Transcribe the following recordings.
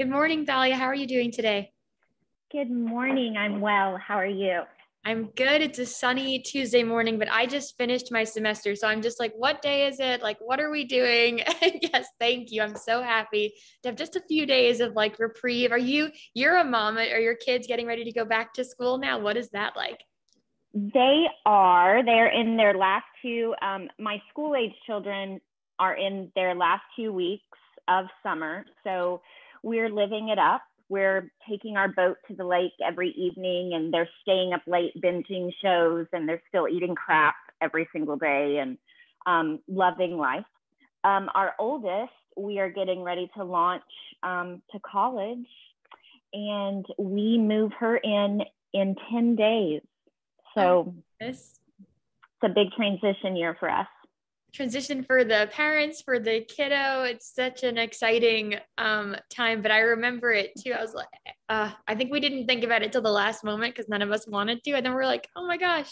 Good morning, Thalia. How are you doing today? Good morning. I'm well. How are you? I'm good. It's a sunny Tuesday morning, but I just finished my semester. So I'm just like, what day is it? Like, what are we doing? Yes, thank you. I'm so happy to have just a few days of like reprieve. You're a mom, are your kids getting ready to go back to school now? What is that like? They're in their last two, my school age children are in their last 2 weeks of summer. So we're living it up. We're taking our boat to the lake every evening, and they're staying up late binging shows, and they're still eating crap every single day and loving life. Our oldest, we are getting ready to launch to college, and we move her in 10 days. So it's a big transition year for us. Transition for the parents, for the kiddo. It's such an exciting time, but I remember it too. I was like, I think we didn't think about it till the last moment because none of us wanted to. And then we're like, oh my gosh,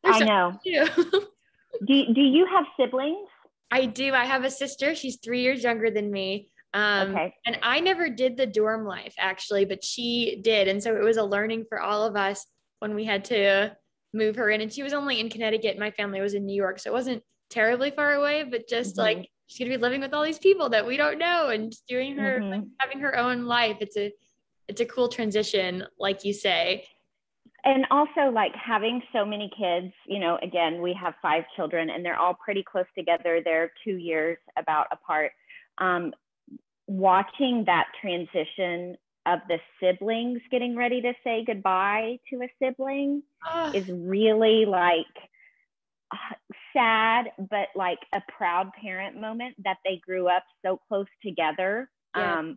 there's I know. Do you have siblings? I do. I have a sister. She's 3 years younger than me. Okay. And I never did the dorm life actually, but she did. And so it was a learning for all of us when we had to move her in. And she was only in Connecticut. My family was in New York. So it wasn't terribly far away, but just like she's gonna be living with all these people that we don't know and doing her like, having her own life. It's a cool transition, like you say. And also like having so many kids, again, we have 5 children and they're all pretty close together. They're 2 years about apart. Watching that transition of the siblings getting ready to say goodbye to a sibling is really like sad, but like a proud parent moment that they grew up so close together. Yeah.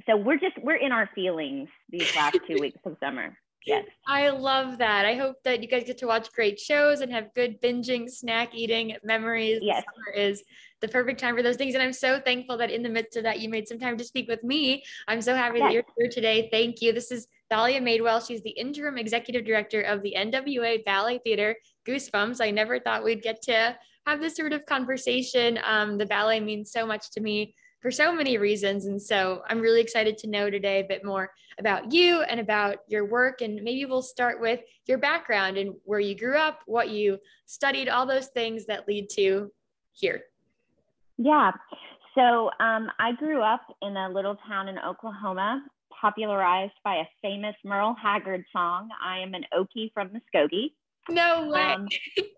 So we're in our feelings these last 2 weeks of summer. Yes. I love that. I hope that you guys get to watch great shows and have good binging, snack eating memories. Yes. Summer is the perfect time for those things. And I'm so thankful that in the midst of that, you made some time to speak with me. I'm so happy that you're here today. Thank you. This is Thalia Madewell. She's the interim executive director of the NWA Ballet Theatre. Goosebumps. I never thought we'd get to have this sort of conversation. The ballet means so much to me for so many reasons. And so I'm really excited to know today a bit more about you and about your work. And maybe we'll start with your background and where you grew up, what you studied, all those things that lead to here. Yeah. So I grew up in a little town in Oklahoma, popularized by a famous Merle Haggard song. I am an Okie from Muskogee. No way.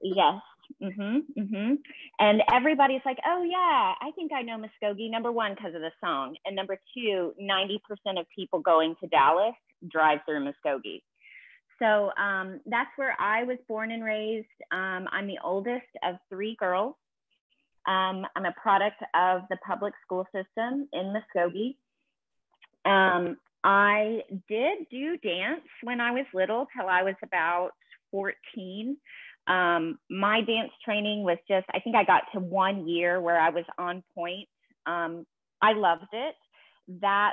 Yes. And everybody's like, oh yeah, I think I know Muskogee, number one, because of the song. And number two, 90% of people going to Dallas drive through Muskogee. So that's where I was born and raised. I'm the oldest of 3 girls. I'm a product of the public school system in Muskogee. I did do dance when I was little till I was about 14. My dance training was just, I think I got to 1 year where I was on point. I loved it. That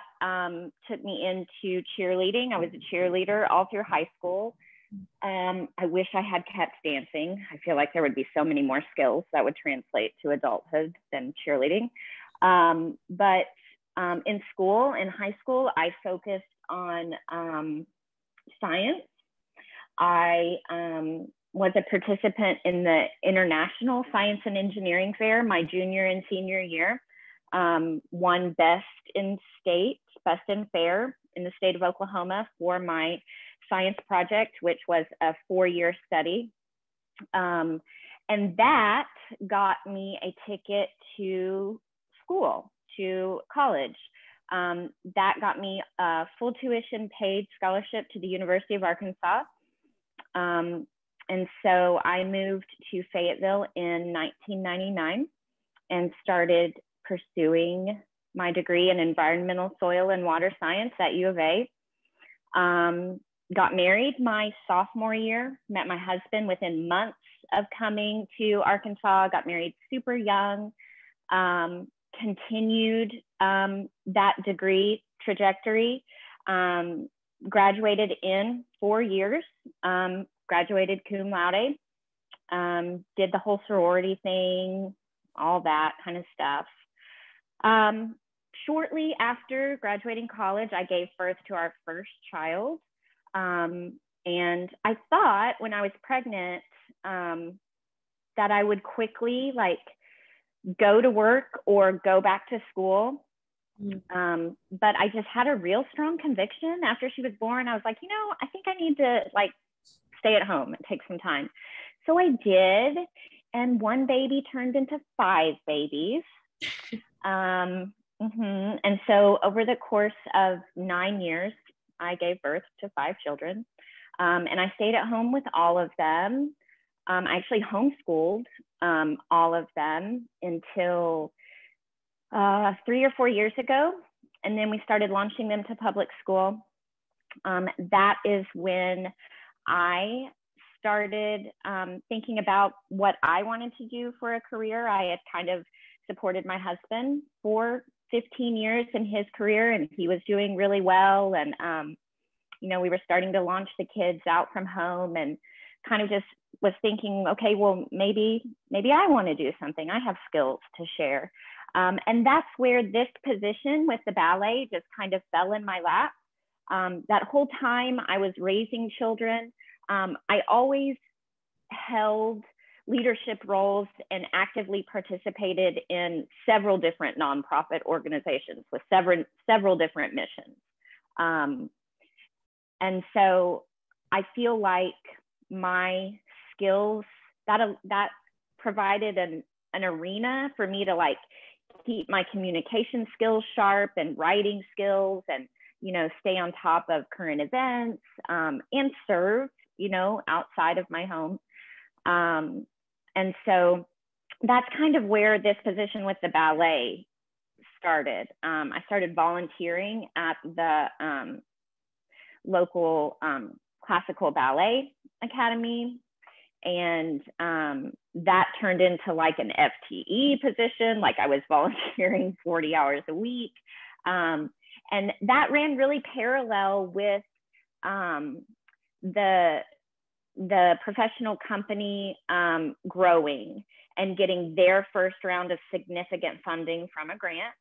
took me into cheerleading. I was a cheerleader all through high school. I wish I had kept dancing. I feel like there would be so many more skills that would translate to adulthood than cheerleading. But in school, in high school, I focused on science. I was a participant in the International Science and Engineering Fair my junior and senior year. Won best in fair in the state of Oklahoma for my science project, which was a 4-year study. And that got me a ticket to school, to college. That got me a full tuition paid scholarship to the University of Arkansas. And so I moved to Fayetteville in 1999 and started pursuing my degree in environmental soil and water science at U of A. Got married my sophomore year, met my husband within months of coming to Arkansas, got married super young, continued that degree trajectory, graduated in 4 years, graduated cum laude, did the whole sorority thing, all that kind of stuff. shortly after graduating college, I gave birth to our first child. And I thought when I was pregnant that I would quickly like go to work or go back to school. But I just had a real strong conviction after she was born. I was like, you know, I think I need to like stay at home and take some time. So I did. And one baby turned into 5 babies. And so over the course of 9 years, I gave birth to 5 children. And I stayed at home with all of them. I actually homeschooled all of them until 3 or 4 years ago. And then we started launching them to public school. That is when I started thinking about what I wanted to do for a career. I had kind of supported my husband for 15 years in his career, and he was doing really well. And, you know, we were starting to launch the kids out from home, and kind of just was thinking, okay, well, maybe I want to do something. I have skills to share. And that's where this position with the ballet just kind of fell in my lap. That whole time I was raising children, I always held leadership roles and actively participated in several different nonprofit organizations with several different missions. And so I feel like my skills, that provided an arena for me to like keep my communication skills sharp and writing skills, and, you know, stay on top of current events, and serve, you know, outside of my home. And so that's kind of where this position with the ballet started. I started volunteering at the local classical ballet academy, and that turned into like an FTE position. Like I was volunteering 40 hours a week. And that ran really parallel with the professional company growing and getting their first round of significant funding from a grant.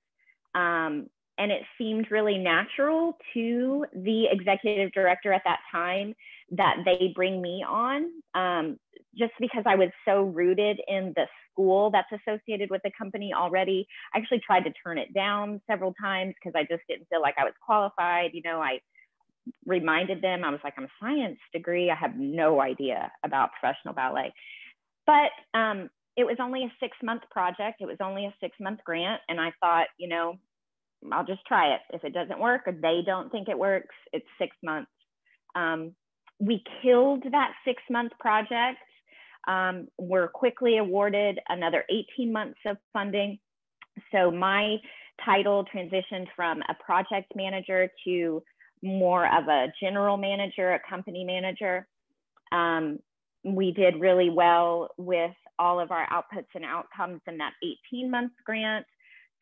And it seemed really natural to the executive director at that time that they bring me on, just because I was so rooted in the school that's associated with the company already. I actually tried to turn it down several times because I just didn't feel like I was qualified. You know, I reminded them, I was like, I'm a science degree. I have no idea about professional ballet. But it was only a 6-month project. It was only a 6-month grant. And I thought, you know, I'll just try it. If it doesn't work or they don't think it works, it's 6 months. We killed that 6-month project. We're quickly awarded another 18 months of funding. So my title transitioned from a project manager to more of a general manager, a company manager. We did really well with all of our outputs and outcomes in that 18-month grant.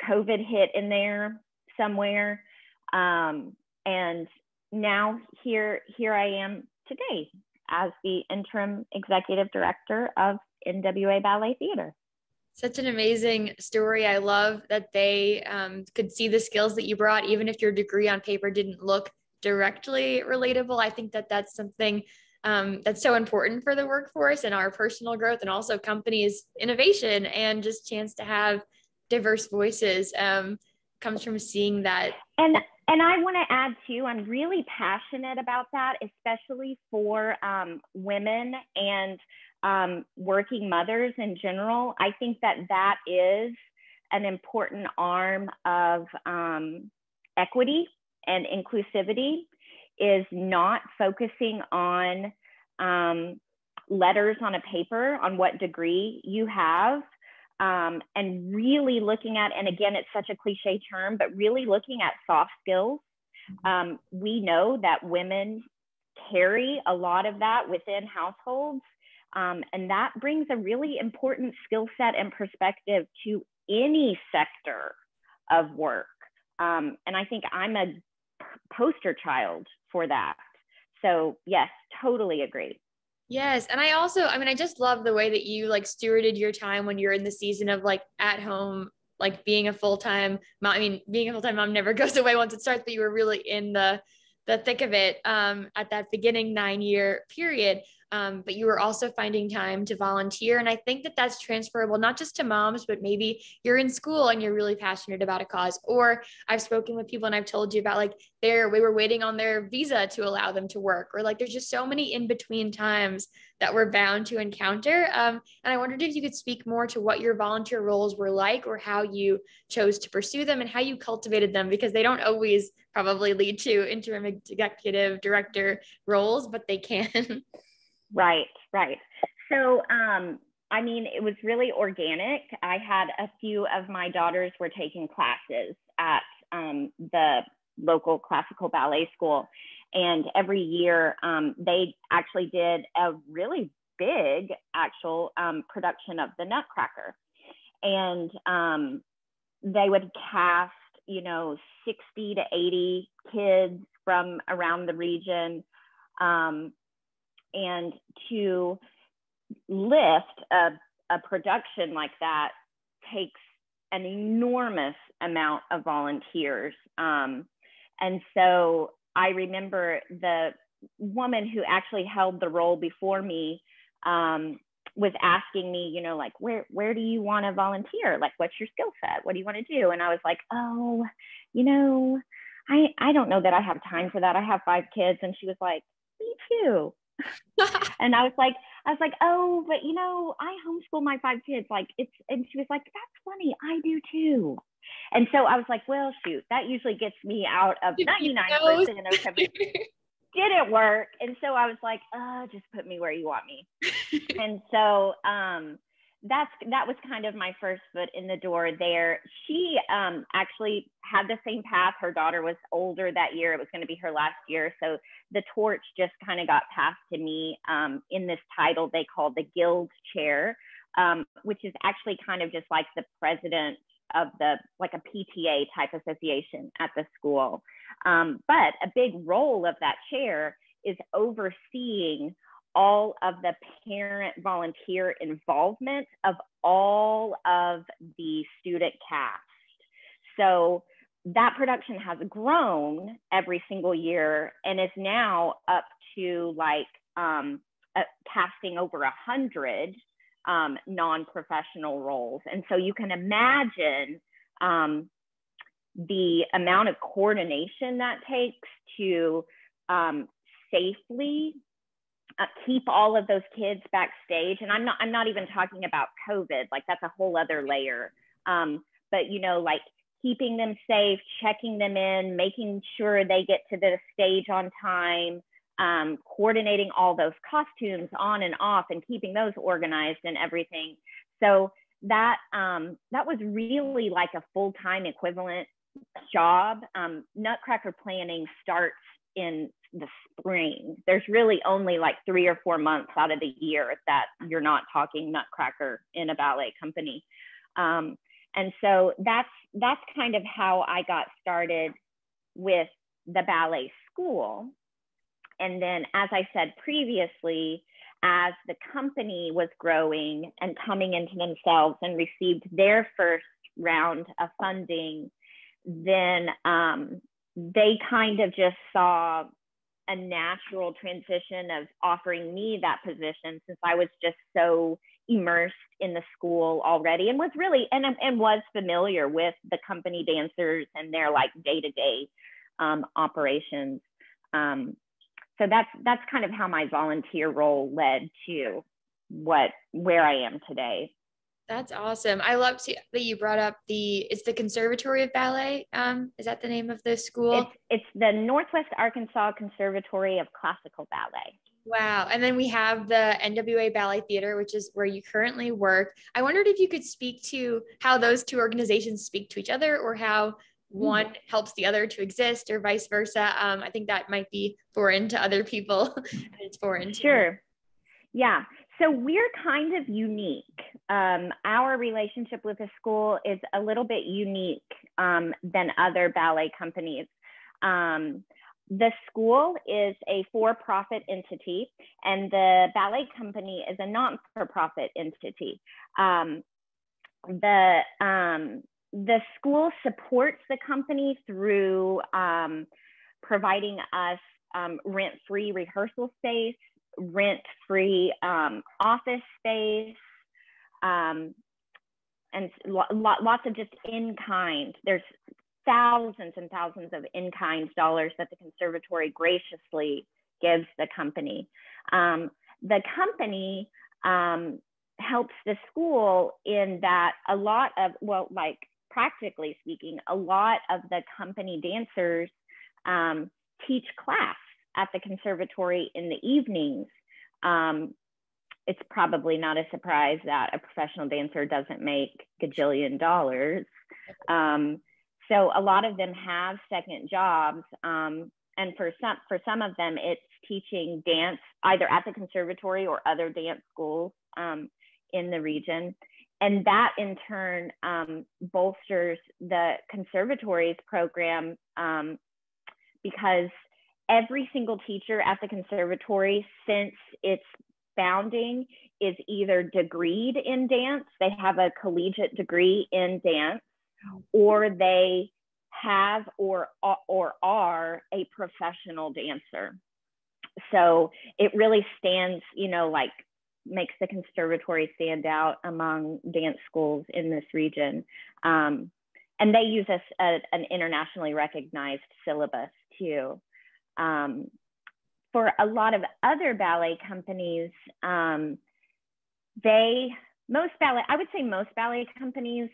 COVID hit in there somewhere. And now here I am today as the interim executive director of NWA Ballet Theatre. Such an amazing story. I love that they could see the skills that you brought, even if your degree on paper didn't look directly relatable. I think that that's something that's so important for the workforce and our personal growth, and also companies' innovation, and just chance to have diverse voices comes from seeing that. And I want to add too, I'm really passionate about that, especially for women and working mothers in general. I think that that is an important arm of equity and inclusivity, is not focusing on letters on a paper, on what degree you have, and really looking at, and again, it's such a cliche term, but really looking at soft skills. We know that women carry a lot of that within households, and that brings a really important skill set and perspective to any sector of work. And I think I'm a poster child for that. So yes, totally agree. Yes. And I just love the way that you like stewarded your time when you're in the season of like at home like being a full-time mom. I mean, being a full-time mom never goes away once it starts, but you were really in the thick of it at that beginning 9-year period. But you were also finding time to volunteer. And I think that that's transferable, not just to moms, but maybe you're in school and you're really passionate about a cause. Or I've spoken with people and I've told you about like we were waiting on their visa to allow them to work, or like there's just so many in between times that we're bound to encounter. And I wondered if you could speak more to what your volunteer roles were like, or how you chose to pursue them and how you cultivated them, because they don't always probably lead to interim executive director roles, but they can. Right, right. So, I mean, it was really organic. I had a few of my daughters were taking classes at the local classical ballet school. And every year they actually did a really big actual production of the Nutcracker. And they would cast, 60 to 80 kids from around the region. And to lift a production like that takes an enormous amount of volunteers. And so I remember the woman who actually held the role before me was asking me, like, where do you want to volunteer? Like, what's your skill set? What do you want to do? And I was like, oh, I don't know that I have time for that. I have 5 kids. And she was like, me too. And I was like, oh, but I homeschool my 5 kids. And she was like, that's funny. I do too. And so I was like, well, shoot, that usually gets me out of 99% of them. Didn't work. And so I was like, just put me where you want me. And so that was kind of my first foot in the door there. She actually had the same path. Her daughter was older that year. It was going to be her last year. So the torch just kind of got passed to me in this title they called the Guild Chair, which is actually kind of just like the president of like a PTA type association at the school. But a big role of that chair is overseeing all of the parent volunteer involvement of all of the student cast. So that production has grown every single year and is now up to like casting over 100 non-professional roles. And so you can imagine the amount of coordination that takes to safely keep all of those kids backstage. And I'm not even talking about COVID, like that's a whole other layer. But like keeping them safe, checking them in, making sure they get to the stage on time, coordinating all those costumes on and off and keeping those organized and everything. So that was really like a full-time equivalent job. Nutcracker planning starts in the spring. There's really only like 3 or 4 months out of the year that you're not talking Nutcracker in a ballet company. And so that's kind of how I got started with the ballet school. And then, as I said previously, as the company was growing and coming into themselves and received their first round of funding, then they kind of just saw a natural transition of offering me that position, since I was just so immersed in the school already and was really and was familiar with the company dancers and their like day-to-day operations. So that's kind of how my volunteer role led to where I am today. That's awesome. I love that you brought up it's the Conservatory of Ballet. Is that the name of the school? It's the Northwest Arkansas Conservatory of Classical Ballet. Wow. And then we have the NWA Ballet Theatre, which is where you currently work. I wondered if you could speak to how those two organizations speak to each other, or how one helps the other to exist, or vice versa. I think that might be foreign to other people. And it's foreign to Sure. Yeah. So we're kind of unique. Our relationship with the school is a little bit unique than other ballet companies. The school is a for-profit entity, and the ballet company is a non-for-profit entity. The the school supports the company through providing us rent-free rehearsal space, rent-free office space, and lots of just in-kind. There's thousands and thousands of in-kind dollars that the conservatory graciously gives the company. The company helps the school in that a lot of, well, like practically speaking, a lot of the company dancers teach class at the conservatory in the evenings. It's probably not a surprise that a professional dancer doesn't make gajillion dollars. So a lot of them have second jobs. And for some of them, it's teaching dance either at the conservatory or other dance schools in the region. And that in turn bolsters the conservatory's program because every single teacher at the conservatory since its founding is either degreed in dance, they have a collegiate degree in dance, or they have or are a professional dancer. So it really stands, you know, like makes the conservatory stand out among dance schools in this region. And they use an internationally recognized syllabus too. For a lot of other ballet companies, I would say most ballet companies,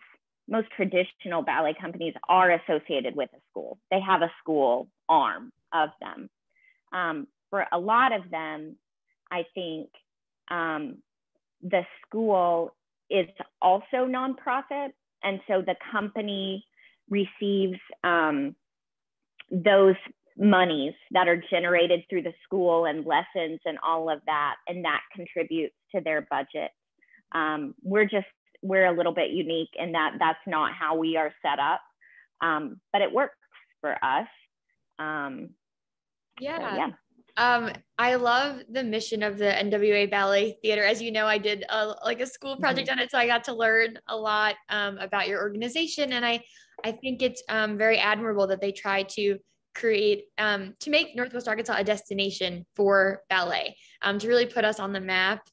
most traditional ballet companies are associated with a school. They have a school arm of them. For a lot of them, I think the school is also nonprofit. And so the company receives those monies that are generated through the school and lessons and all of that, and that contributes to their budget. We're a little bit unique in that that's not how we are set up, but it works for us. Yeah. I love the mission of the NWA Ballet Theatre. As you know, I did a school project on it, so I got to learn a lot about your organization, and I think it's very admirable that they try to create to make Northwest Arkansas a destination for ballet, to really put us on the map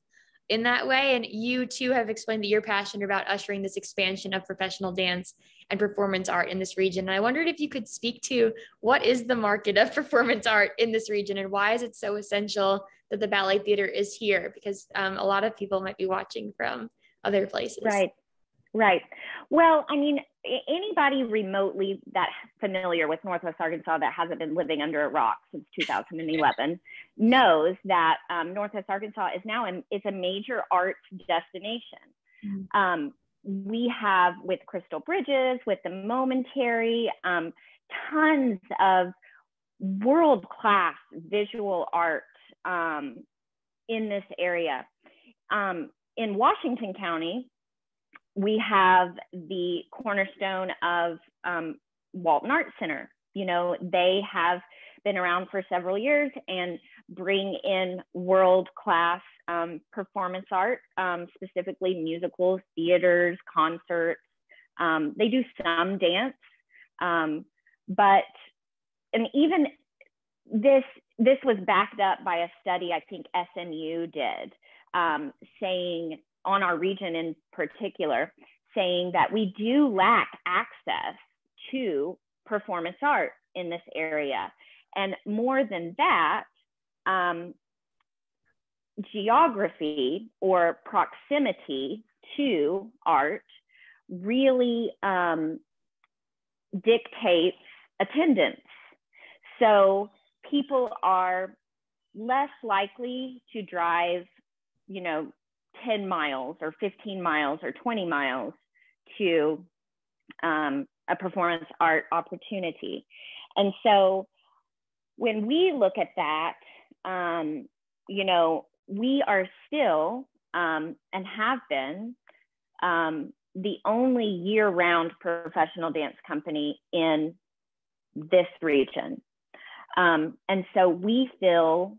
in that way. And you too have explained that you're passionate about ushering this expansion of professional dance and performance art in this region. And I wondered if you could speak to what is the market of performance art in this region and why is it so essential that the ballet theater is here? Because a lot of people might be watching from other places. Right. Well, I mean, anybody remotely that's familiar with Northwest Arkansas that hasn't been living under a rock since 2011 knows that Northwest Arkansas is now it's a major arts destination. We have, with Crystal Bridges, with the Momentary, tons of world-class visual art in this area. In Washington County, we have the cornerstone of Walton Art Center. You know, they have been around for several years and bring in world-class performance art, specifically musicals, theaters, concerts. They do some dance, but, and even this was backed up by a study I think SMU did, saying, on our region in particular, saying that we do lack access to performance art in this area. And more than that, geography or proximity to art really dictates attendance. So people are less likely to drive, 10 miles or 15 miles or 20 miles to a performance art opportunity. And so when we look at that, we are still and have been the only year-round professional dance company in this region. And so we fill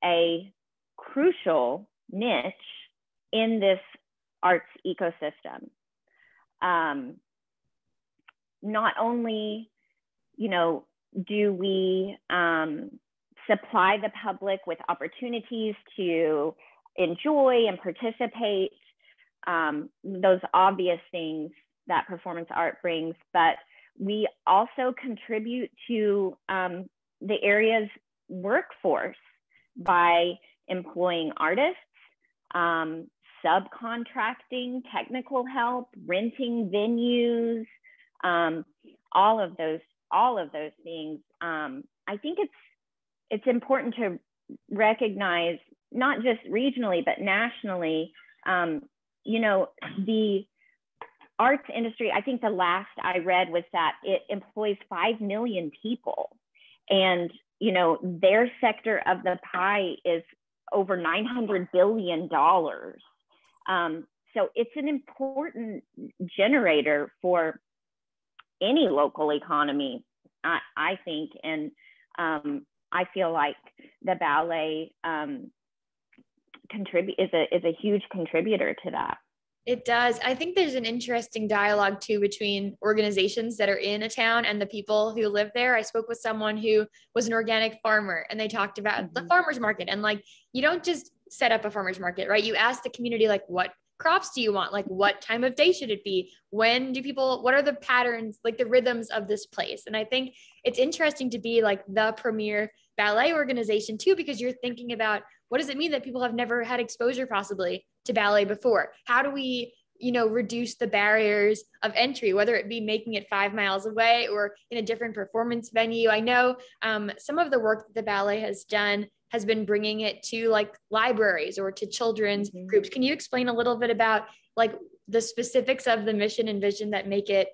a crucial niche in this arts ecosystem. not only, do we supply the public with opportunities to enjoy and participate, those obvious things that performance art brings, but we also contribute to the area's workforce by employing artists, subcontracting technical help, renting venues, all of those things. I think it's important to recognize, not just regionally but nationally, the arts industry. I think the last I read was that it employs 5 million people, and their sector of the pie is over $900 billion. So it's an important generator for any local economy, I think. And I feel like the ballet is a huge contributor to that. It does. I think there's an interesting dialogue too between organizations that are in a town and the people who live there. I spoke with someone who was an organic farmer, and they talked about the farmer's market. And like, you don't just set up a farmer's market, right? You ask the community, like, what crops do you want? Like, what time of day should it be? What are the patterns, like the rhythms of this place? And I think it's interesting to be like the premier ballet organization too, because you're thinking about, what does it mean that people have never had exposure possibly to ballet before? How do we, reduce the barriers of entry, whether it be making it 5 miles away or in a different performance venue? I know some of the work that the ballet has done has been bringing it to like libraries or to children's groups. Can you explain a little bit about like the specifics of the mission and vision that make it,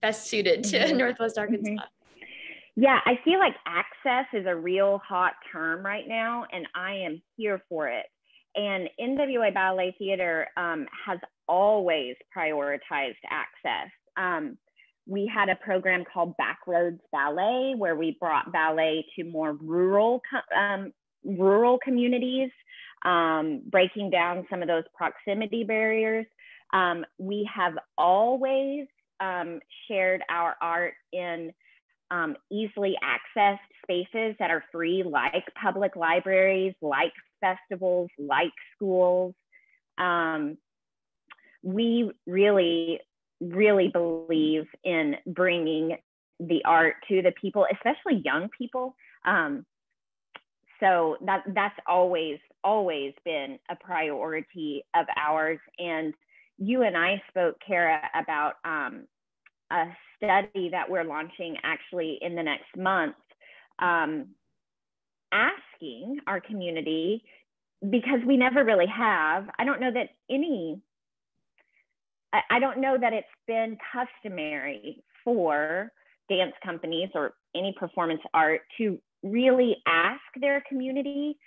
best suited to Northwest Arkansas? Yeah, I feel like access is a real hot term right now, and I am here for it. And NWA Ballet Theatre has always prioritized access. We had a program called Backroads Ballet, where we brought ballet to more rural communities, breaking down some of those proximity barriers. We have always shared our art in easily accessed spaces that are free, like public libraries, like festivals, like schools. We really believe in bringing the art to the people, especially young people. So that's always been a priority of ours. And you and I spoke, Kara, about a study that we're launching actually in the next month, asking our community, because we never really have, I don't know that it's been customary for dance companies or any performance art to really ask their community,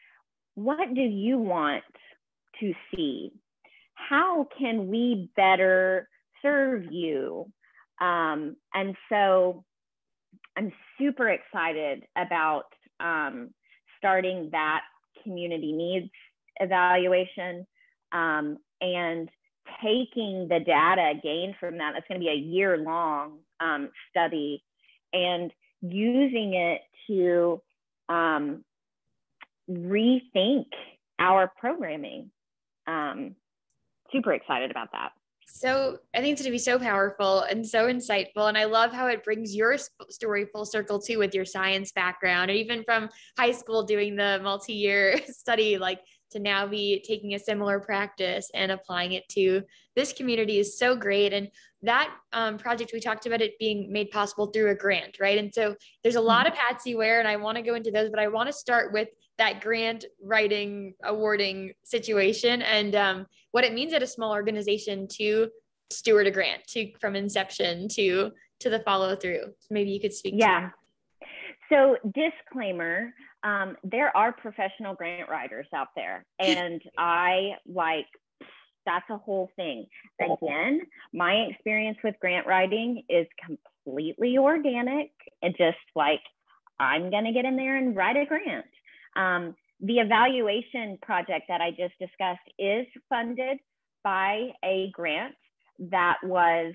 what do you want to see? How can we better serve you? And so I'm super excited about starting that community needs evaluation and taking the data gained from that. That's going to be a year-long study, and using it to rethink our programming. Super excited about that. So I think it's going to be so powerful and so insightful. And I love how it brings your story full circle too, with your science background, and even from high school doing the multi-year study, like to now be taking a similar practice and applying it to this community is so great. And that project, we talked about it being made possible through a grant, right? And so there's a lot of hats you wear, and I want to go into those, but I want to start with that grant writing awarding situation and what it means at a small organization to steward a grant from inception to the follow through. So maybe you could speak to that. So disclaimer, there are professional grant writers out there, and that's a whole thing. Again, my experience with grant writing is completely organic and just like, I'm going to get in there and write a grant. The evaluation project that I just discussed is funded by a grant that was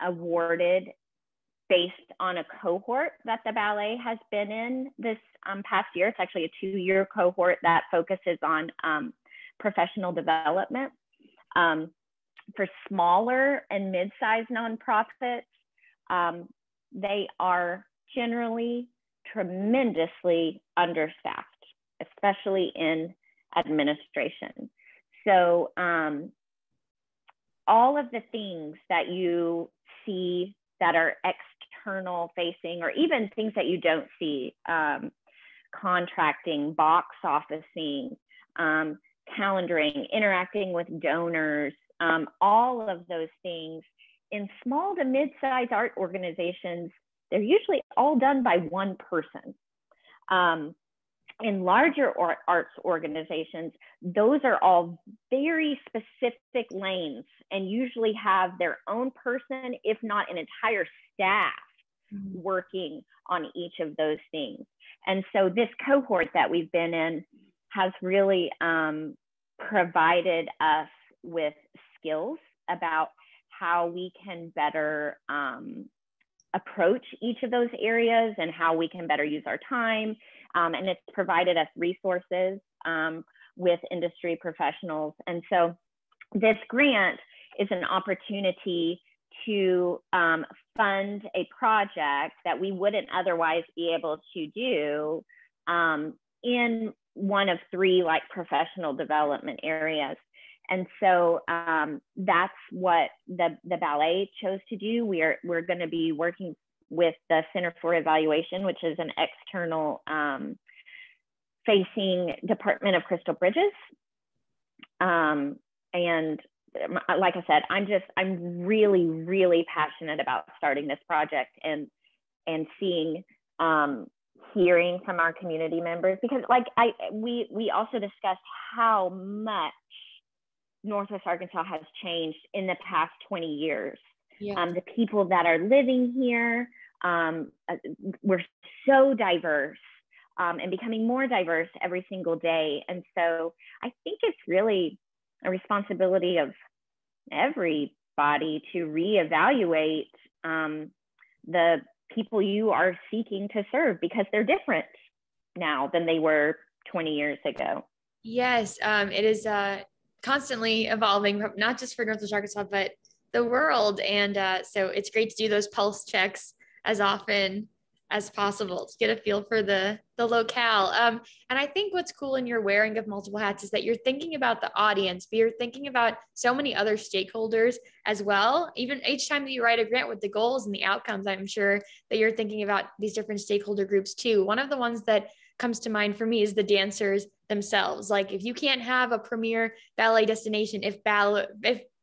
awarded based on a cohort that the ballet has been in this past year. It's actually a 2-year cohort that focuses on professional development. For smaller and mid-sized nonprofits, they are generally tremendously understaffed, especially in administration. So all of the things that you see that are external facing, or even things that you don't see, contracting, box officing, calendaring, interacting with donors, all of those things in small to mid-sized art organizations, they're usually all done by one person. In larger arts organizations, those are all very specific lanes and usually have their own person, if not an entire staff, working on each of those things. And so this cohort that we've been in has really provided us with skills about how we can better approach each of those areas and how we can better use our time. And it's provided us resources with industry professionals. And so this grant is an opportunity to fund a project that we wouldn't otherwise be able to do in one of 3 like professional development areas. And so that's what the ballet chose to do. We're going to be working with the Center for Evaluation, which is an external facing Department of Crystal Bridges. And like I said, I'm really, really passionate about starting this project and seeing, hearing from our community members, because like we also discussed how much Northwest Arkansas has changed in the past 20 years. Yeah. The people that are living here, we're so diverse and becoming more diverse every single day. And so I think it's really a responsibility of everybody to reevaluate the people you are seeking to serve, because they're different now than they were 20 years ago. Yes, it is constantly evolving, not just for Northwest Arkansas, but the world. And so it's great to do those pulse checks as often as possible to get a feel for the locale. And I think what's cool in your wearing of multiple hats is that you're thinking about the audience, but you're thinking about so many other stakeholders as well. Even each time that you write a grant with the goals and the outcomes, I'm sure that you're thinking about these different stakeholder groups too. One of the ones that comes to mind for me is the dancers themselves. Like if you can't have a premier ballet destination, if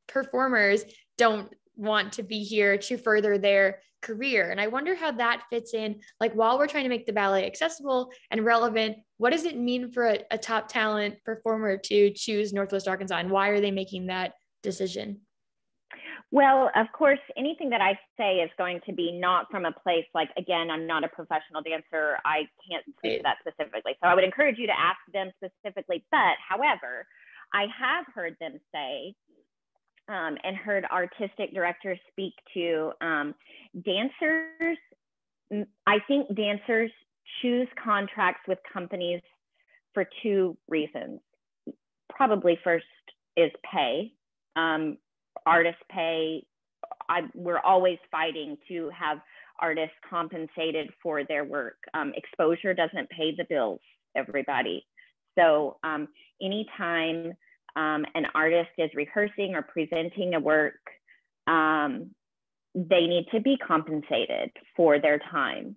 performers don't want to be here to further their career. And I wonder how that fits in, like while we're trying to make the ballet accessible and relevant, what does it mean for a top talent performer to choose Northwest Arkansas, and why are they making that decision? Well, of course, anything that I say is going to be not from a place like, again, I'm not a professional dancer. I can't speak to that specifically. So I would encourage you to ask them specifically. But however, I have heard them say, and heard artistic directors speak to dancers. I think dancers choose contracts with companies for 2 reasons. Probably first is pay. Artists pay. We're always fighting to have artists compensated for their work. Exposure doesn't pay the bills, everybody. So anytime an artist is rehearsing or presenting a work, they need to be compensated for their time.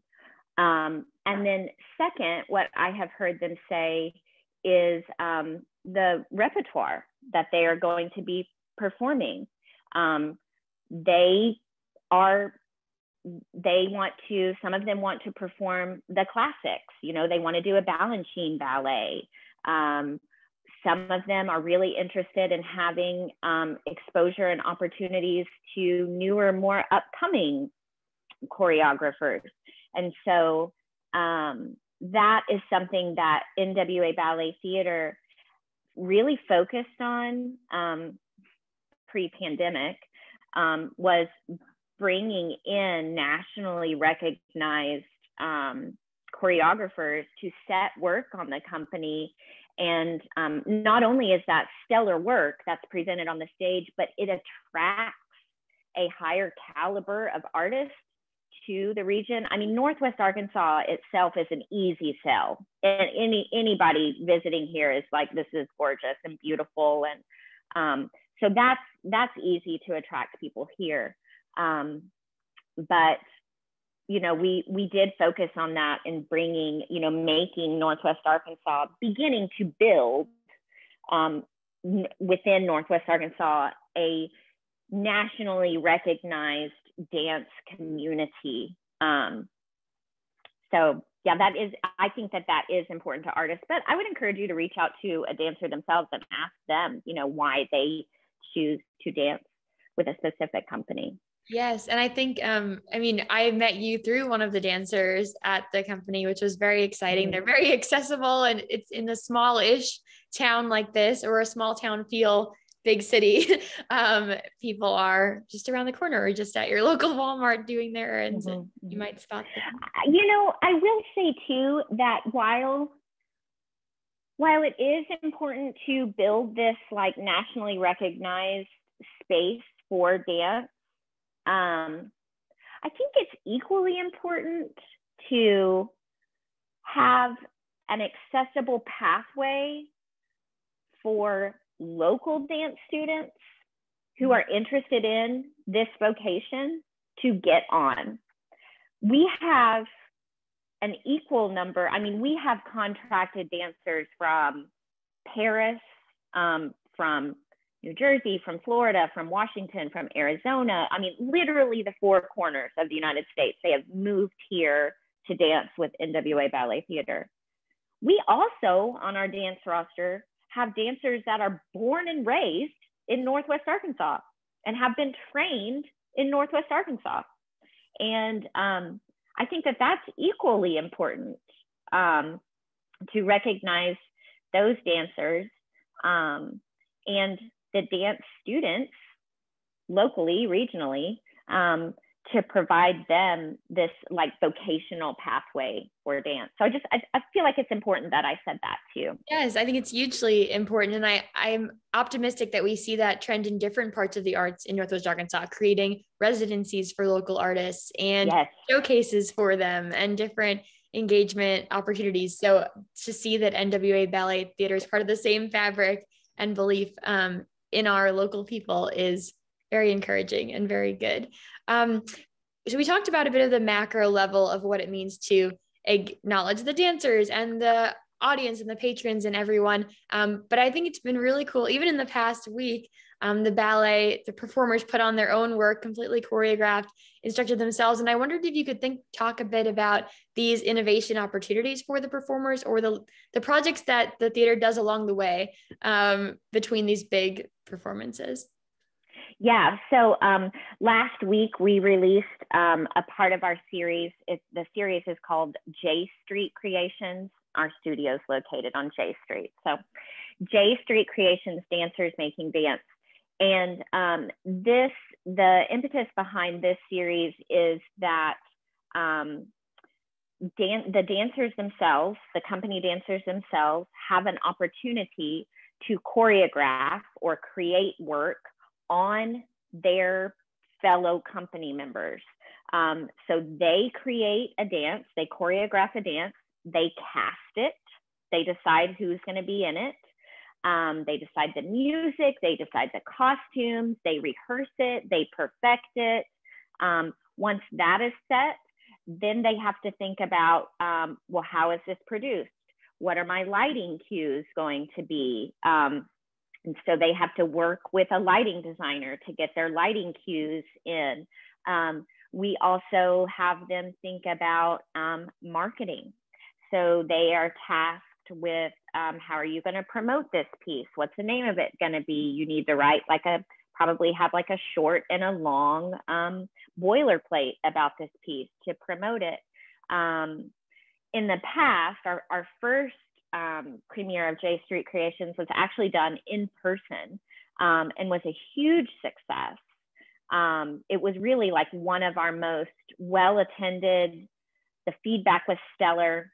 And then second, what I have heard them say is the repertoire that they are going to be performing. Some of them want to perform the classics, they want to do a Balanchine ballet. Some of them are really interested in having exposure and opportunities to newer, more upcoming choreographers. And so that is something that NWA Ballet Theatre really focused on pre-pandemic. was bringing in nationally recognized choreographers to set work on the company. And not only is that stellar work that's presented on the stage, but it attracts a higher caliber of artists to the region. I mean, Northwest Arkansas itself is an easy sell. And anybody visiting here is like, this is gorgeous and beautiful. And so that's easy to attract people here. But, you know, we did focus on that in bringing, you know, making Northwest Arkansas, beginning to build within Northwest Arkansas a nationally recognized dance community. So yeah, I think that is important to artists, but I would encourage you to reach out to a dancer themselves and ask them, you know, why they choose to dance with a specific company. Yes. And I think, I mean, I met you through one of the dancers at the company, which was very exciting. Mm-hmm. They're very accessible, and it's in a small-ish town like this, or a small town feel, big city. People are just around the corner or just at your local Walmart doing their errands. Mm-hmm. And you might spot them. You know, I will say too, that while it is important to build this like nationally recognized space for dance, I think it's equally important to have an accessible pathway for local dance students who are interested in this vocation to get on. We have an equal number. I mean, we have contracted dancers from Paris, from New Jersey, from Florida, from Washington, from Arizona. I mean, literally the four corners of the United States. They have moved here to dance with NWA Ballet Theatre. We also, on our dance roster, have dancers that are born and raised in Northwest Arkansas and have been trained in Northwest Arkansas. And I think that that's equally important, to recognize those dancers and the dance students locally, regionally, to provide them this like vocational pathway for dance. So I feel like it's important that I said that too. Yes, I think it's hugely important. And I'm optimistic that we see that trend in different parts of the arts in Northwest Arkansas, creating residencies for local artists and showcases for them and different engagement opportunities. So to see that NWA Ballet Theatre is part of the same fabric and belief in our local people is very encouraging and very good. So we talked about a bit of the macro level of what it means to acknowledge the dancers and the audience and the patrons and everyone. But I think it's been really cool. Even in the past week, the performers put on their own work, completely choreographed, instructed themselves. And I wondered if you could talk a bit about these innovation opportunities for the performers, or the projects that the theater does along the way between these big performances. Yeah, so last week we released a part of our series. The series is called J Street Creations. Our studio is located on J Street. So J Street Creations, Dancers Making Dance. And the impetus behind this series is that the dancers themselves, the company dancers themselves, have an opportunity to choreograph or create work on their fellow company members. So they create a dance, they choreograph a dance, they cast it, they decide who's going to be in it, they decide the music, they decide the costumes, they rehearse it, they perfect it. Once that is set, then they have to think about, well, how is this produced? What are my lighting cues going to be? And so they have to work with a lighting designer to get their lighting cues in. We also have them think about marketing. So they are tasked with how are you going to promote this piece? What's the name of it going to be? You need to write probably have like a short and a long boilerplate about this piece to promote it. In the past, our first premiere of J Street Creations was actually done in person and was a huge success. It was really like one of our most well-attended, the feedback was stellar,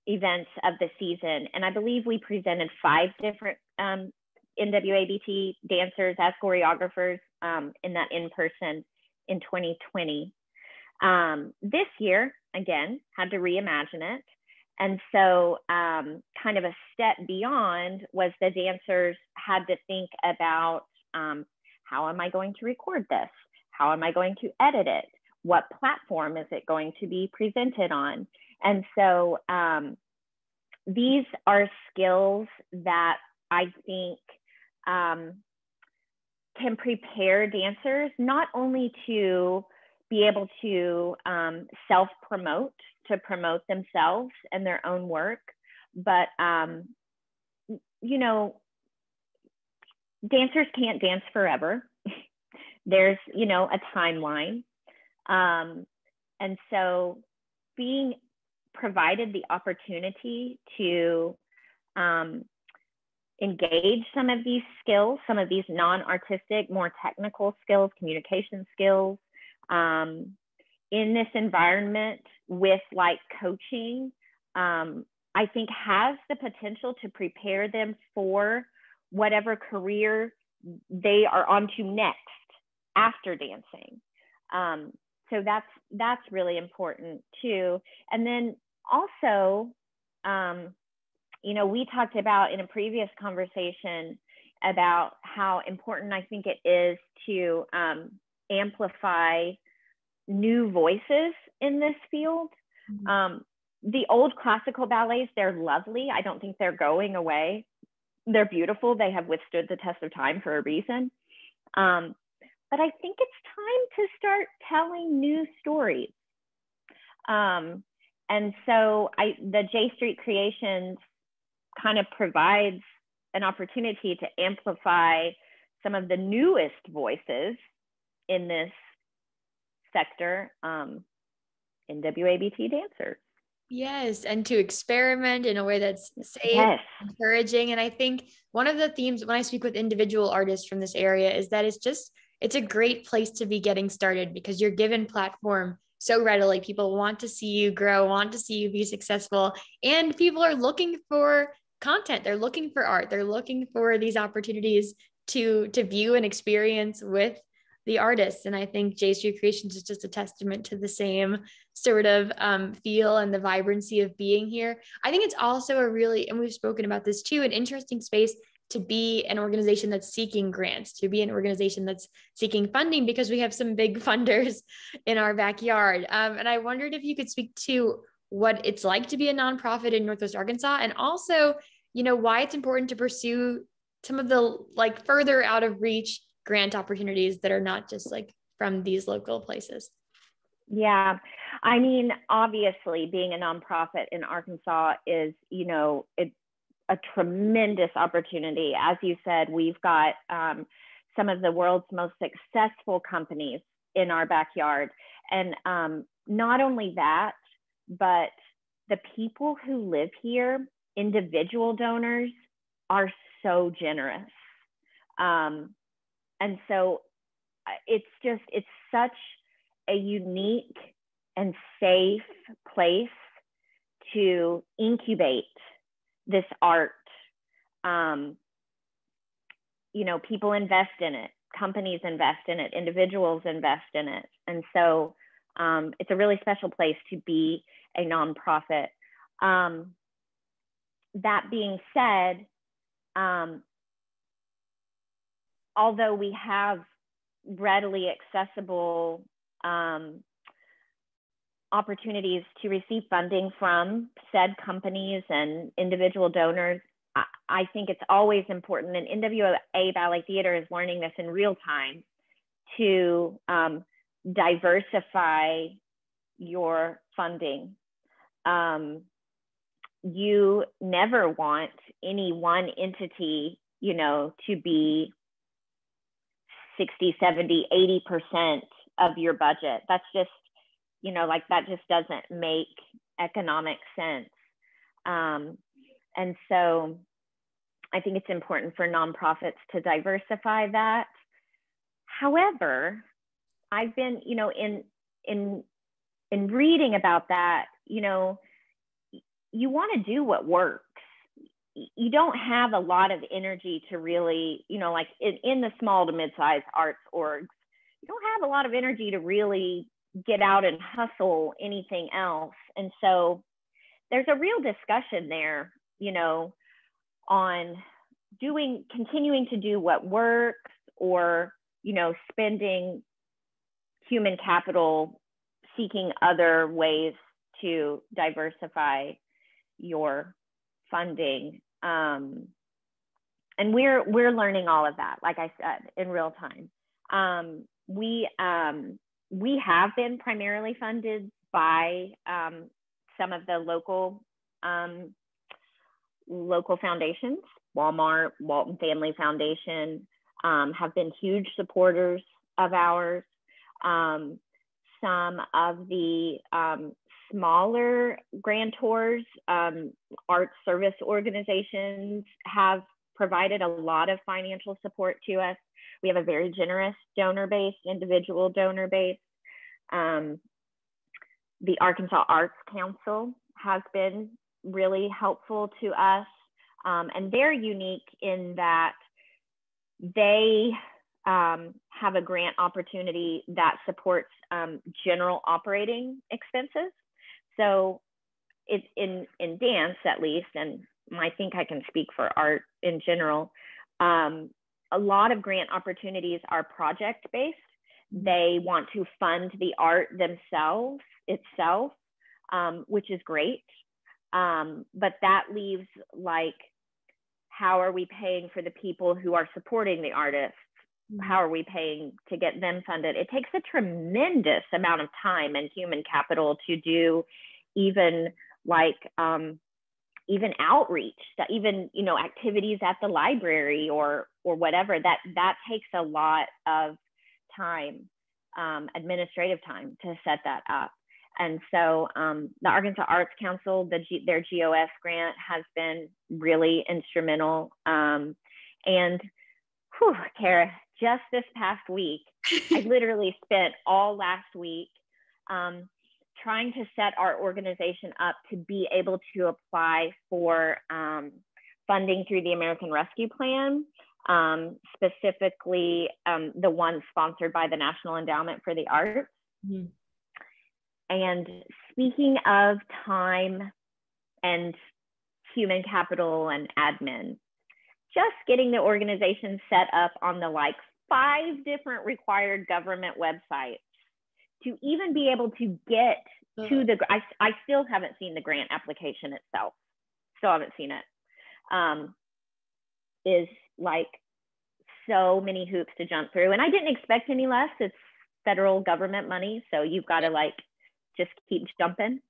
events of the season. And I believe we presented 5 different NWABT dancers as choreographers in that in-person in 2020. This year, again, had to reimagine it. And so kind of a step beyond was the dancers had to think about how am I going to record this? How am I going to edit it? What platform is it going to be presented on? And so these are skills that I think can prepare dancers not only to be able to self-promote, to promote themselves and their own work, but you know, dancers can't dance forever. There's, you know, a timeline. And so being provided the opportunity to engage some of these skills, some of these non-artistic, more technical skills, communication skills, in this environment with like coaching, I think has the potential to prepare them for whatever career they are on to next after dancing. So that's really important too. And then also, you know, we talked about in a previous conversation about how important I think it is to amplify new voices in this field. The old classical ballets, they're lovely. I don't think they're going away. They're beautiful. They have withstood the test of time for a reason. But I think it's time to start telling new stories. And so the J Street Creations kind of provides an opportunity to amplify some of the newest voices in this sector, NWABT dancers. Yes, and to experiment in a way that's safe, yes, encouraging. And I think one of the themes when I speak with individual artists from this area is that it's a great place to be getting started because you're given platform so readily. People want to see you grow, want to see you be successful, and people are looking for content. They're looking for art. They're looking for these opportunities to view and experience with the artists. And I think J Street Creations is just a testament to the same sort of feel and the vibrancy of being here. I think it's also a really, and we've spoken about this too, an interesting space to be an organization that's seeking grants, to be an organization that's seeking funding, because we have some big funders in our backyard. And I wondered if you could speak to what it's like to be a nonprofit in Northwest Arkansas, and also, you know, why it's important to pursue some of the like further out of reach grant opportunities that are not just like from these local places. Yeah, I mean, obviously being a nonprofit in Arkansas is, you know, it's a tremendous opportunity. As you said, we've got some of the world's most successful companies in our backyard. And not only that, but the people who live here, individual donors, are so generous. And so it's such a unique and safe place to incubate this art. You know, people invest in it, companies invest in it, individuals invest in it. And so it's a really special place to be a nonprofit. That being said, although we have readily accessible opportunities to receive funding from said companies and individual donors, I think it's always important, and NWA Ballet Theatre is learning this in real time, to diversify your funding. You never want any one entity, you know, to be 60, 70, 80% of your budget. That's just, you know, like that just doesn't make economic sense. And so I think it's important for nonprofits to diversify that. However, I've been, in reading about that, you want to do what works. You don't have a lot of energy to really, like in the small to mid-sized arts orgs, you don't have a lot of energy to really get out and hustle anything else. And so there's a real discussion there, on continuing to do what works, or, spending human capital seeking other ways to diversify your funding. And we're learning all of that, like I said, in real time. We have been primarily funded by some of the local foundations. Walmart, Walton Family Foundation have been huge supporters of ours. Some of the smaller grantors, art service organizations have provided a lot of financial support to us. We have a very generous donor base, individual donor base. The Arkansas Arts Council has been really helpful to us. And they're unique in that they have a grant opportunity that supports general operating expenses. So it's in dance, at least, and I think I can speak for art in general, a lot of grant opportunities are project-based. They want to fund the art themselves, which is great. But that leaves, like, how are we paying for the people who are supporting the artists? How are we paying to get them funded? It takes a tremendous amount of time and human capital to do even outreach, even, activities at the library or whatever. That takes a lot of time, administrative time, to set that up. And so the Arkansas Arts Council, their GOS grant has been really instrumental. And whew, Kara, just this past week, I literally spent all last week trying to set our organization up to be able to apply for funding through the American Rescue Plan, specifically the one sponsored by the National Endowment for the Arts. Mm-hmm. And speaking of time and human capital and admin, just getting the organization set up on the 5 different required government websites to even be able to get to the, I still haven't seen the grant application itself. Still haven't seen it. Is so many hoops to jump through. And I didn't expect any less. It's federal government money. So you've got to just keep jumping.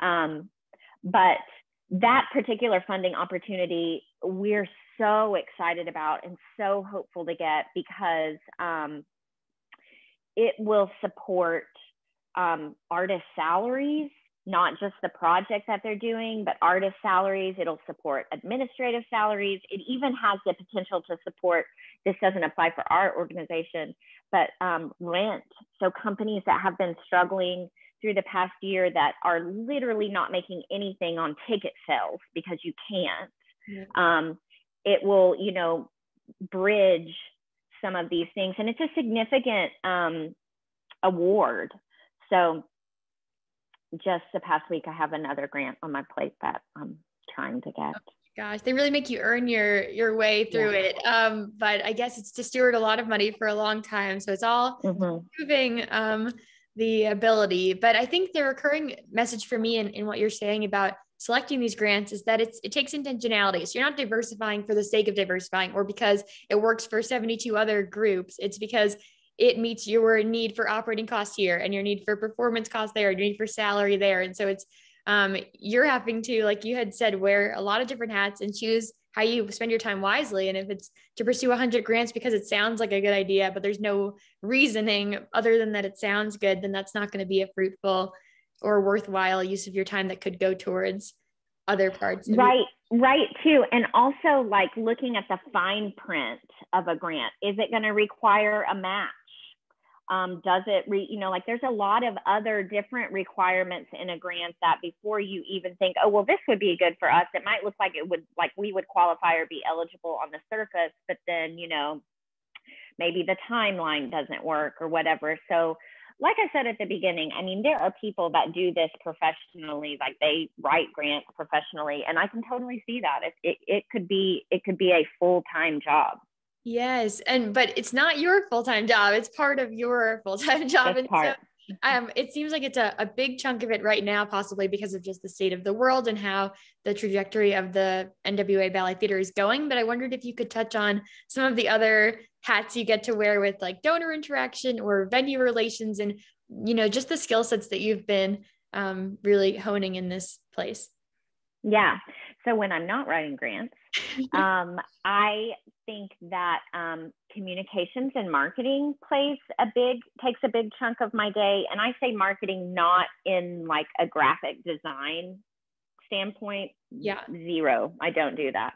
But that particular funding opportunity, we're so excited about and so hopeful to get, because it will support artist salaries, not just the project that they're doing, but artist salaries. It'll support administrative salaries. It even has the potential to support, this doesn't apply for our organization, but rent. So companies that have been struggling through the past year that are literally not making anything on ticket sales because you can't. Yeah. It will, bridge some of these things. And it's a significant award. So just the past week, I have another grant on my plate that I'm trying to get. Oh, gosh, they really make you earn your way through it. But I guess it's to steward a lot of money for a long time. So it's all moving the ability. But I think the recurring message for me in what you're saying about selecting these grants is that it takes intentionality. So you're not diversifying for the sake of diversifying or because it works for 72 other groups. It's because it meets your need for operating costs here and your need for performance costs there, your need for salary there. And so it's, you're having to, like you had said, wear a lot of different hats and choose how you spend your time wisely. And if it's to pursue 100 grants because it sounds like a good idea, but there's no reasoning other than that it sounds good, then that's not going to be a fruitful or worthwhile use of your time that could go towards other parts. Right too. And also looking at the fine print of a grant. Is it going to require a match? Does it like there's a lot of other different requirements in a grant that before you even think, oh, well, this would be good for us, it might look like it would, like we would qualify or be eligible on the surface, but then, maybe the timeline doesn't work or whatever. So like I said at the beginning, I mean, there are people that do this professionally, like they write grants professionally, and I can totally see that. It could be a full-time job. Yes. But it's not your full-time job. It's part of your full-time job. It's part. So it seems like it's a big chunk of it right now, possibly because of just the state of the world and how the trajectory of the NWA Ballet Theatre is going. But I wondered if you could touch on some of the other hats you get to wear with like donor interaction or venue relations and, just the skill sets that you've been really honing in this place. Yeah. So when I'm not writing grants, I think that communications and marketing takes a big chunk of my day. And I say marketing not in like a graphic design standpoint. Yeah. Zero. I don't do that.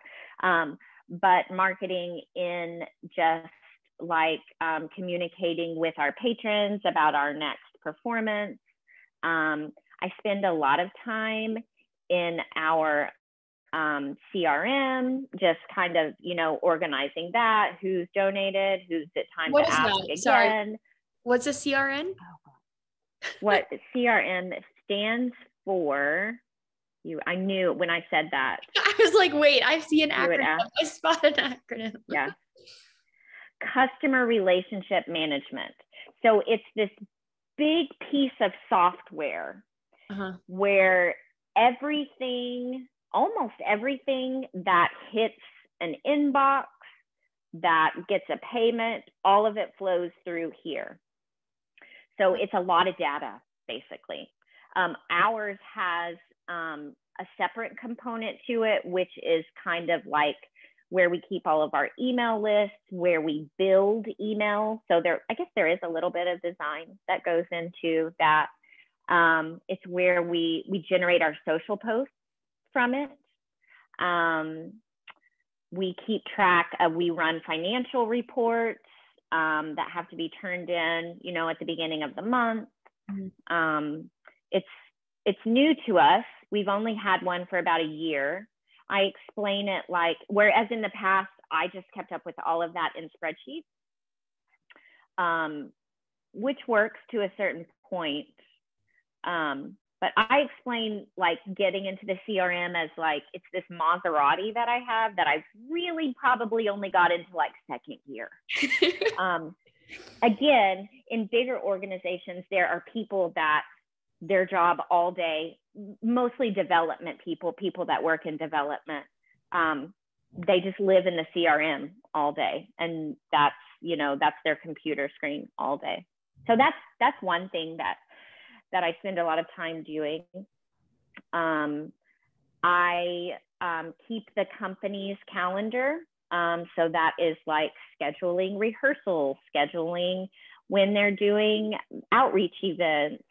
But marketing in just like communicating with our patrons about our next performance. I spend a lot of time in our CRM, just kind of, organizing that, who's donated, who's it time what to ask that? again. Sorry. What's a CRM? What CRM stands for, I knew when I said that. I was like, wait, I see an acronym. I spot an acronym. Yeah. Customer relationship management. So it's this big piece of software where almost everything that hits an inbox, that gets a payment, all of it flows through here. So it's a lot of data, basically. Ours has a separate component to it, which is kind of like where we keep all of our email lists, where we build email. So I guess there is a little bit of design that goes into that. It's where we generate our social posts from it. We keep track of, we run financial reports that have to be turned in, at the beginning of the month. It's new to us. We've only had one for about a year. I explain it like, whereas in the past, I just kept up with all of that in spreadsheets, which works to a certain point. But I explain like getting into the CRM as like, it's this Maserati that I have that I've really probably only got into like second year. Again, in bigger organizations, there are people that their job all day, mostly development people that work in development. They just live in the CRM all day, and that's their computer screen all day. So that's one thing that I spend a lot of time doing. I keep the company's calendar. So that is like scheduling rehearsals, scheduling when they're doing outreach events,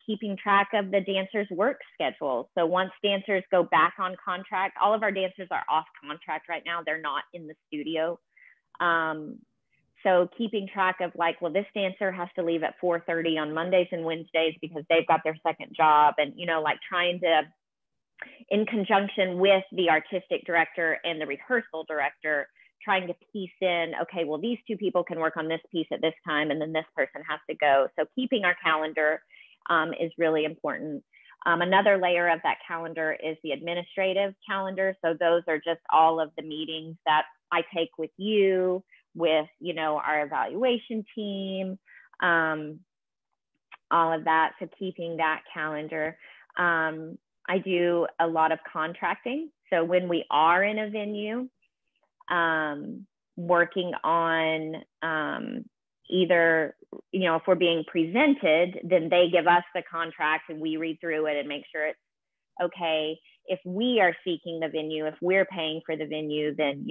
keeping track of the dancers' work schedule. So once dancers go back on contract, all of our dancers are off contract right now. They're not in the studio. So keeping track of like, well, this dancer has to leave at 4:30 on Mondays and Wednesdays because they've got their second job, and, like trying to, in conjunction with the artistic director and the rehearsal director, trying to piece in, okay, well, these two people can work on this piece at this time, and then this person has to go. So keeping our calendar is really important. Another layer of that calendar is the administrative calendar. So those are just all of the meetings that I take with you, with, our evaluation team, all of that. So keeping that calendar. I do a lot of contracting. So when we are in a venue, working on either, if we're being presented, then they give us the contract and we read through it and make sure it's okay. If we are seeking the venue, if we're paying for the venue, then,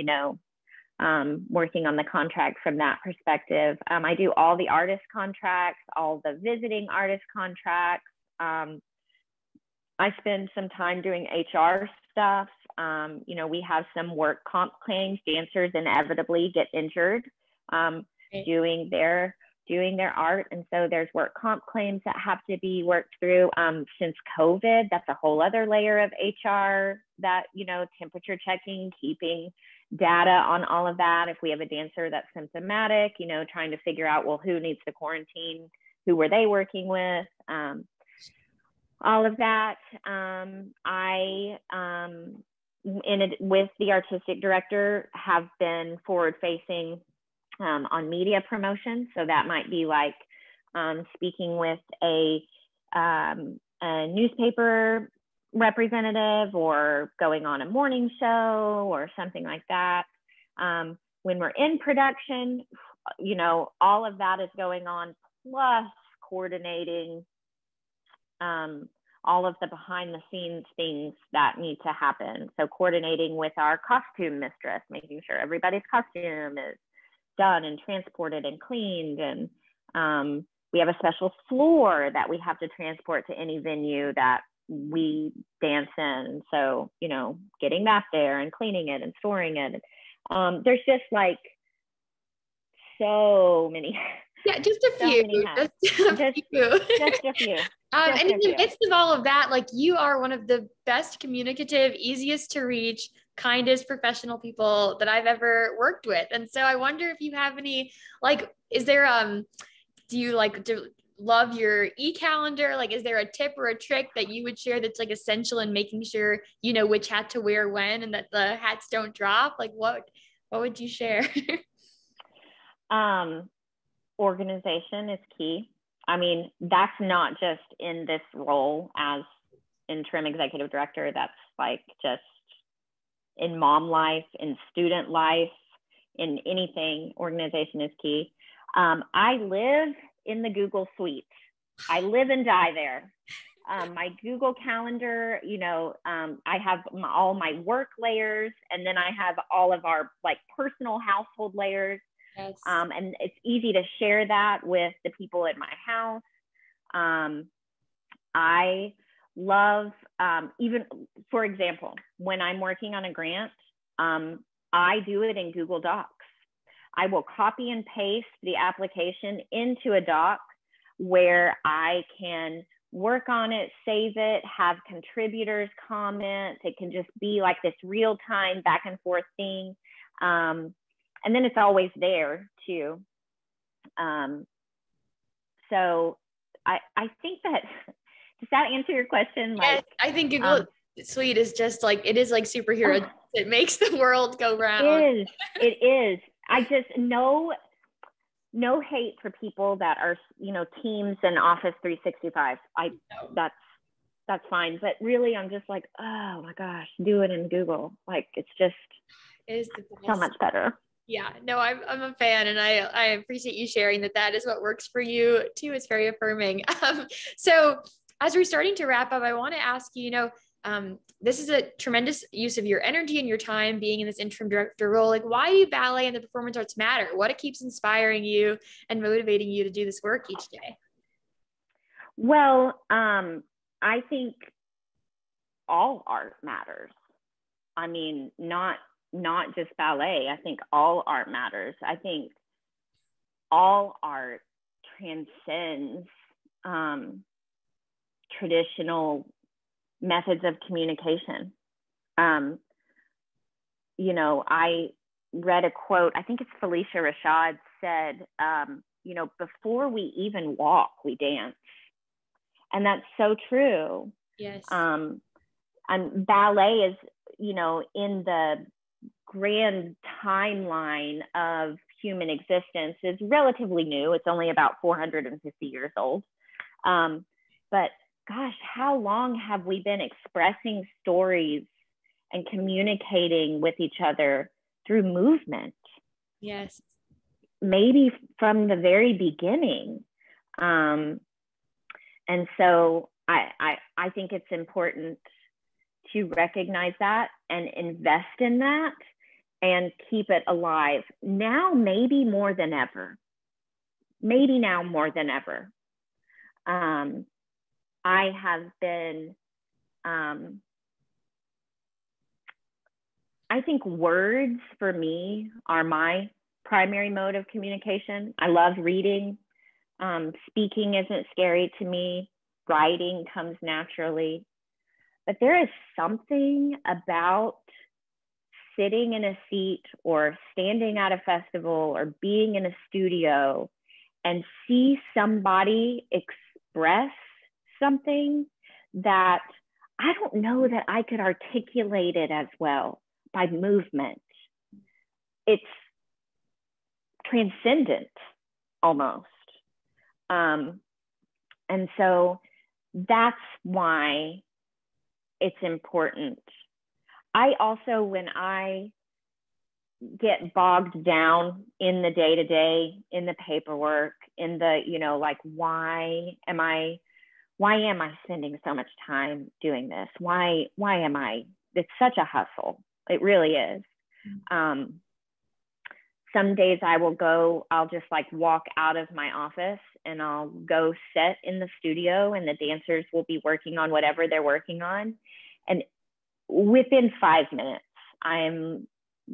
working on the contract from that perspective. I do all the artist contracts, all the visiting artist contracts. I spend some time doing HR stuff. We have some work comp claims. Dancers inevitably get injured doing their doing their art. And so there's work comp claims that have to be worked through. Since COVID, that's a whole other layer of HR that, you know, temperature checking, keeping data on all of that. If we have a dancer that's symptomatic, you know, trying to figure out, well, who needs to quarantine, who were they working with, all of that. With the artistic director, have been forward facing on media promotion. So that might be like speaking with a newspaper representative, or going on a morning show or something like that. When we're in production, you know, all of that is going on, plus coordinating all of the behind the scenes things that need to happen. So coordinating with our costume mistress, making sure everybody's costume is done and transported and cleaned. And we have a special floor that we have to transport to any venue that we dance in. So, you know, getting that there and cleaning it and storing it. There's just like so many. Yeah, just a few. Just a few. Just a few. And in the midst of all of that, like, you are one of the best communicative, easiest to reach, kindest professional people that I've ever worked with. And so I wonder if you have any, like, is there, do you like to love your e-calendar? Like, is there a tip or a trick that you would share that's like essential in making sure you know which hat to wear when, and that the hats don't drop? Like, what would you share? Organization is key. I mean, that's not just in this role as interim executive director. That's like just in mom life, in student life, in anything. Organization is key. I live in the Google suite. I live and die there. My Google Calendar, you know, I have all my work layers, and then I have all of our like personal household layers. Yes. And it's easy to share that with the people in my house. I love, even, for example, when I'm working on a grant, I do it in Google Docs. I will copy and paste the application into a doc where I can work on it, save it, have contributors comment. It can just be like this real-time back and forth thing. And then it's always there too. So I think that, does that answer your question? Yes, like, I think Google Suite is just like, it is like superhero. It makes the world go round. It is. I just no hate for people that are, you know, Teams and Office 365. That's fine. But really, I'm just like, oh my gosh, do it in Google. Like, it's just, it is the best. So much better. Yeah, no, I'm a fan, and I appreciate you sharing that is what works for you too. It's very affirming. So as we're starting to wrap up, I want to ask you, you know, this is a tremendous use of your energy and your time being in this interim director role. Like, why do ballet and the performance arts matter? What keeps inspiring you and motivating you to do this work each day? Well, I think all art matters. I mean, not just ballet. I think all art matters. I think all art transcends traditional methods of communication. You know, I read a quote, I think it's Felicia Rashad said, you know, before we even walk, we dance. And that's so true. Yes. And ballet is, you know, in the grand timeline of human existence, is relatively new. It's only about 450 years old. But gosh, how long have we been expressing stories and communicating with each other through movement? Yes. Maybe from the very beginning. And so I think it's important to recognize that and invest in that and keep it alive. Now, maybe more than ever. Maybe now more than ever. I have been, I think words for me are my primary mode of communication. I love reading. Speaking isn't scary to me. Writing comes naturally. But there is something about sitting in a seat or standing at a festival or being in a studio and see somebody express something that I don't know that I could articulate it as well by movement. It's transcendent almost. And so that's why it's important. I also, when I get bogged down in the day-to-day, in the paperwork, in the, you know, like, why am I spending so much time doing this? Why am I, it's such a hustle. It really is. Some days I'll just like walk out of my office and I'll go sit in the studio and the dancers will be working on whatever they're working on. And within 5 minutes, I'm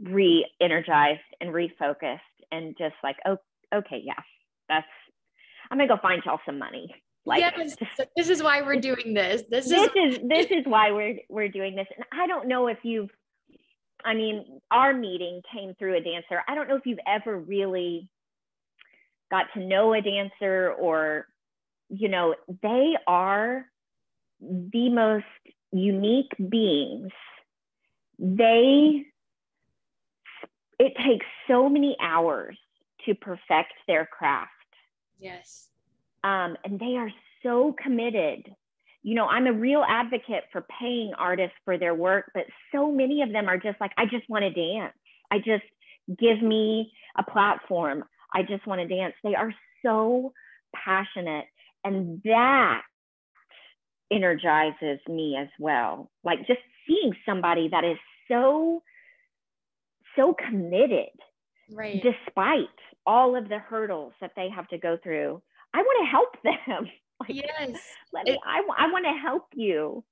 re-energized and refocused and just like, oh, okay, yeah, I'm gonna go find y'all some money. Like, yes, this is why we're doing this. This is why we're doing this. And I don't know if our meeting came through a dancer. I don't know if you've ever really got to know a dancer, or, you know, they are the most unique beings. It takes so many hours to perfect their craft. Yes. And they are so committed. You know, I'm a real advocate for paying artists for their work, but so many of them are just like, I just want to dance. Give me a platform. I just want to dance. They are so passionate, and that energizes me as well. Like, just seeing somebody that is so committed, right, despite all of the hurdles that they have to go through. I want to help them. Like, yes. I want to help you.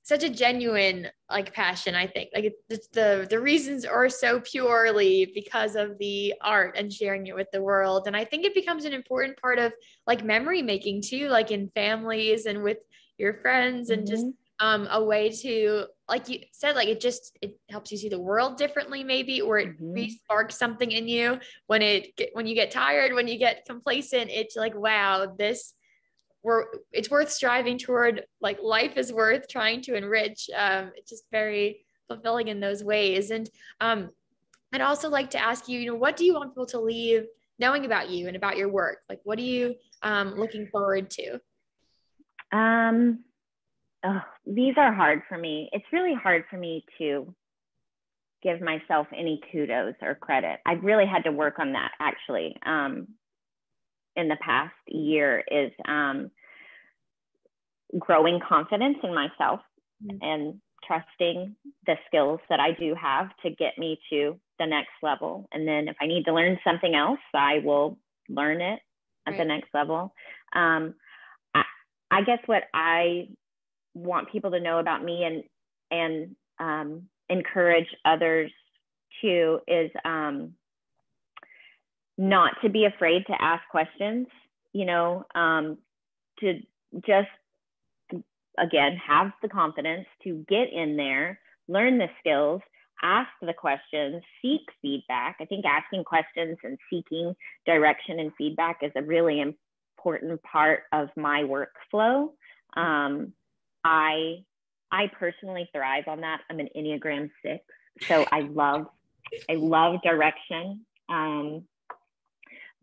Such a genuine like passion, I think. Like, it's the reasons are so purely because of the art and sharing it with the world. And I think it becomes an important part of like memory making too, like in families and with your friends, and just a way to, like you said, like it helps you see the world differently maybe, or it re-sparks something in you when you get tired, when you get complacent. It's like, wow, it's worth striving toward. Like, life is worth trying to enrich. It's just very fulfilling in those ways. And I'd also like to ask you, you know, what do you want people to leave knowing about you and about your work? Like, what are you looking forward to? These are hard for me. It's really hard for me to give myself any kudos or credit. I've really had to work on that, actually. In the past year, is growing confidence in myself and trusting the skills that I do have to get me to the next level. And then if I need to learn something else, I will learn it at the next level. I guess what I want people to know about me and encourage others to is not to be afraid to ask questions, you know, to just, again, have the confidence to get in there, learn the skills, ask the questions, seek feedback. I think asking questions and seeking direction and feedback is a really important part of my workflow. I personally thrive on that. I'm an Enneagram 6, so I love direction.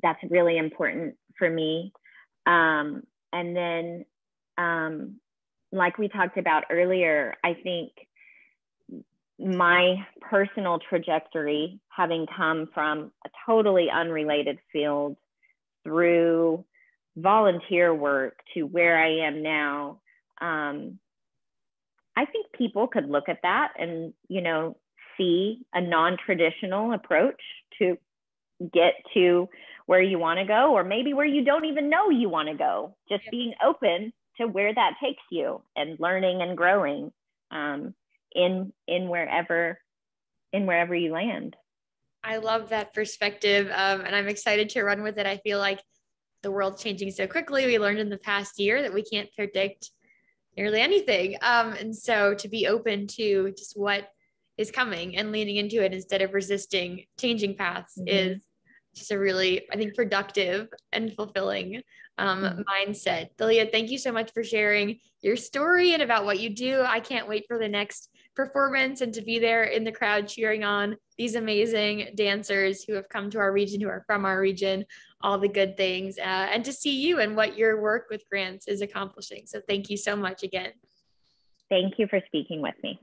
That's really important for me. And then, like we talked about earlier, I think my personal trajectory, having come from a totally unrelated field through volunteer work to where I am now, I think people could look at that and, you know, see a non-traditional approach to get to where you want to go, or maybe where you don't even know you want to go. Just being open to where that takes you and learning and growing in wherever you land. I love that perspective, and I'm excited to run with it. I feel like the world's changing so quickly. We learned in the past year that we can't predict nearly anything. And so to be open to just what is coming and leaning into it instead of resisting changing paths is just a really, I think, productive and fulfilling mindset. Thalia, thank you so much for sharing your story and about what you do. I can't wait for the next performance and to be there in the crowd cheering on these amazing dancers who have come to our region, who are from our region, all the good things, and to see you and what your work with grants is accomplishing. So thank you so much again. Thank you for speaking with me.